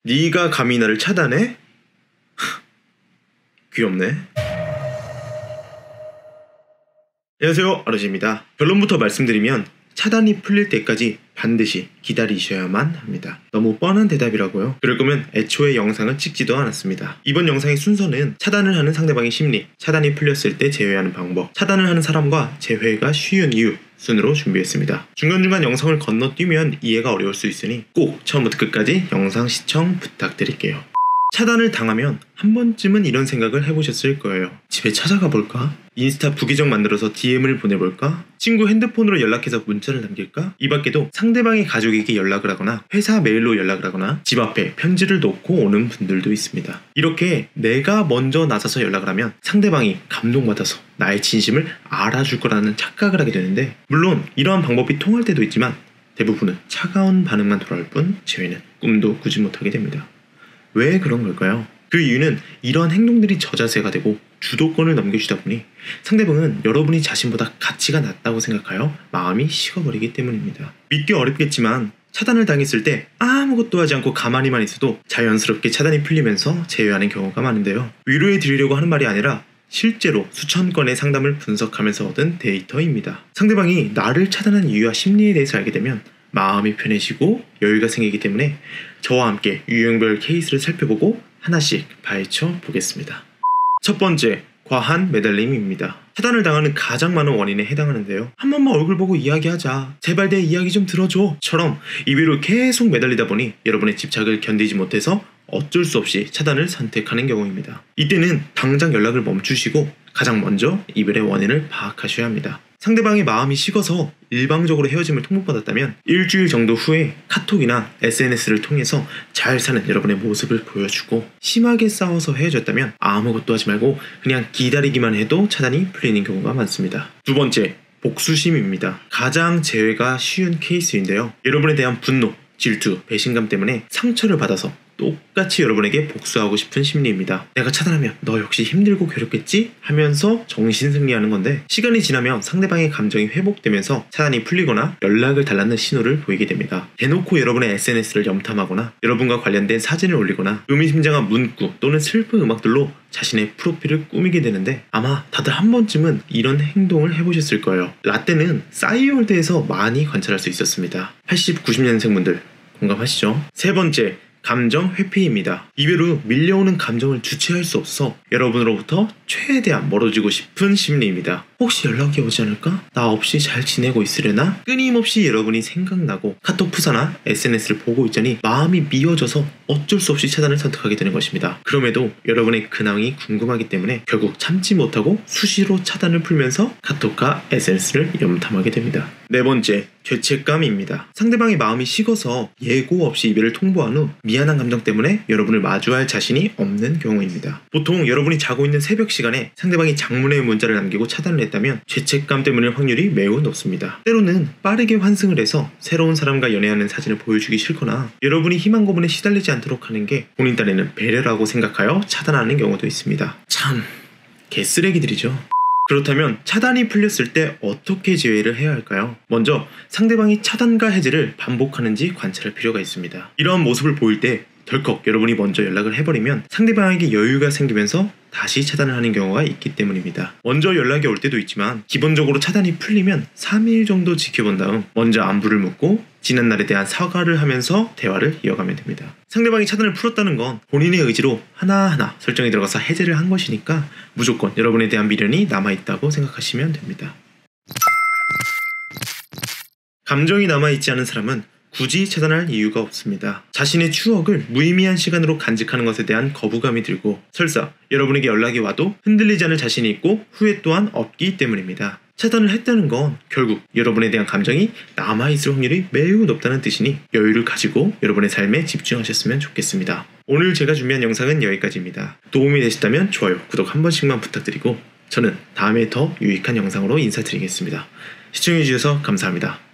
네가 감히 나를 차단해? 귀엽네. 안녕하세요, 아르지입니다. 결론부터 말씀드리면 차단이 풀릴 때까지 반드시 기다리셔야만 합니다. 너무 뻔한 대답이라고요? 그럴 거면 애초에 영상을 찍지도 않았습니다. 이번 영상의 순서는 차단을 하는 상대방의 심리, 차단이 풀렸을 때 제외하는 방법, 차단을 하는 사람과 제외가 쉬운 이유 순으로 준비했습니다. 중간중간 영상을 건너뛰면 이해가 어려울 수 있으니 꼭 처음부터 끝까지 영상 시청 부탁드릴게요. 차단을 당하면 한 번쯤은 이런 생각을 해보셨을 거예요. 집에 찾아가 볼까? 인스타 부계정 만들어서 DM을 보내볼까? 친구 핸드폰으로 연락해서 문자를 남길까? 이 밖에도 상대방의 가족에게 연락을 하거나 회사 메일로 연락을 하거나 집 앞에 편지를 놓고 오는 분들도 있습니다. 이렇게 내가 먼저 나서서 연락을 하면 상대방이 감동받아서 나의 진심을 알아줄 거라는 착각을 하게 되는데, 물론 이러한 방법이 통할 때도 있지만 대부분은 차가운 반응만 돌아올 뿐 제외는 꿈도 꾸지 못하게 됩니다. 왜 그런 걸까요? 그 이유는 이러한 행동들이 저자세가 되고 주도권을 넘겨주다 보니 상대방은 여러분이 자신보다 가치가 낮다고 생각하여 마음이 식어버리기 때문입니다. 믿기 어렵겠지만 차단을 당했을 때 아무것도 하지 않고 가만히만 있어도 자연스럽게 차단이 풀리면서 제외하는 경우가 많은데요. 위로해 드리려고 하는 말이 아니라 실제로 수천 건의 상담을 분석하면서 얻은 데이터입니다. 상대방이 나를 차단한 이유와 심리에 대해서 알게 되면 마음이 편해지고 여유가 생기기 때문에 저와 함께 유형별 케이스를 살펴보고 하나씩 파헤쳐 보겠습니다. 첫 번째, 과한 매달림입니다. 차단을 당하는 가장 많은 원인에 해당하는데요. 한 번만 얼굴 보고 이야기하자, 제발 내 이야기 좀 들어줘 처럼 입으로 계속 매달리다 보니 여러분의 집착을 견디지 못해서 어쩔 수 없이 차단을 선택하는 경우입니다. 이때는 당장 연락을 멈추시고 가장 먼저 이별의 원인을 파악하셔야 합니다. 상대방의 마음이 식어서 일방적으로 헤어짐을 통보받았다면 일주일 정도 후에 카톡이나 SNS를 통해서 잘 사는 여러분의 모습을 보여주고, 심하게 싸워서 헤어졌다면 아무것도 하지 말고 그냥 기다리기만 해도 차단이 풀리는 경우가 많습니다. 두 번째, 복수심입니다. 가장 제외가 쉬운 케이스인데요. 여러분에 대한 분노, 질투, 배신감 때문에 상처를 받아서 똑같이 여러분에게 복수하고 싶은 심리입니다. 내가 차단하면 너 역시 힘들고 괴롭겠지? 하면서 정신승리하는 건데, 시간이 지나면 상대방의 감정이 회복되면서 차단이 풀리거나 연락을 달라는 신호를 보이게 됩니다. 대놓고 여러분의 SNS를 염탐하거나 여러분과 관련된 사진을 올리거나 의미심장한 문구 또는 슬픈 음악들로 자신의 프로필을 꾸미게 되는데, 아마 다들 한 번쯤은 이런 행동을 해보셨을 거예요. 라떼는 싸이월드에서 많이 관찰할 수 있었습니다. 80, 90년생분들 공감하시죠? 세 번째, 감정 회피입니다. 이별로 밀려오는 감정을 주체할 수 없어 여러분으로부터 최대한 멀어지고 싶은 심리입니다. 혹시 연락이 오지 않을까? 나 없이 잘 지내고 있으려나? 끊임없이 여러분이 생각나고 카톡 프사나 SNS를 보고 있자니 마음이 미어져서 어쩔 수 없이 차단을 선택하게 되는 것입니다. 그럼에도 여러분의 근황이 궁금하기 때문에 결국 참지 못하고 수시로 차단을 풀면서 카톡과 SNS를 염탐하게 됩니다. 네 번째, 죄책감입니다. 상대방의 마음이 식어서 예고 없이 이별을 통보한 후 미안한 감정 때문에 여러분을 마주할 자신이 없는 경우입니다. 보통 여러분이 자고 있는 새벽 시간에 상대방이 장문의 문자를 남기고 차단을 했다면 죄책감 때문일 확률이 매우 높습니다. 때로는 빠르게 환승을 해서 새로운 사람과 연애하는 사진을 보여주기 싫거나 여러분이 희망 고문에 시달리지 않도록 하는 게 본인 딴에는 배려라고 생각하여 차단하는 경우도 있습니다. 참 개쓰레기들이죠. 그렇다면 차단이 풀렸을 때 어떻게 제외를 해야 할까요? 먼저 상대방이 차단과 해제를 반복하는지 관찰할 필요가 있습니다. 이러한 모습을 보일 때 덜컥 여러분이 먼저 연락을 해버리면 상대방에게 여유가 생기면서 다시 차단을 하는 경우가 있기 때문입니다. 먼저 연락이 올 때도 있지만 기본적으로 차단이 풀리면 3일 정도 지켜본 다음 먼저 안부를 묻고 지난 날에 대한 사과를 하면서 대화를 이어가면 됩니다. 상대방이 차단을 풀었다는 건 본인의 의지로 하나하나 설정이 들어가서 해제를 한 것이니까 무조건 여러분에 대한 미련이 남아있다고 생각하시면 됩니다. 감정이 남아있지 않은 사람은 굳이 차단할 이유가 없습니다. 자신의 추억을 무의미한 시간으로 간직하는 것에 대한 거부감이 들고 설사 여러분에게 연락이 와도 흔들리지 않을 자신이 있고 후회 또한 없기 때문입니다. 차단을 했다는 건 결국 여러분에 대한 감정이 남아있을 확률이 매우 높다는 뜻이니 여유를 가지고 여러분의 삶에 집중하셨으면 좋겠습니다. 오늘 제가 준비한 영상은 여기까지입니다. 도움이 되셨다면 좋아요, 구독 한 번씩만 부탁드리고 저는 다음에 더 유익한 영상으로 인사드리겠습니다. 시청해주셔서 감사합니다.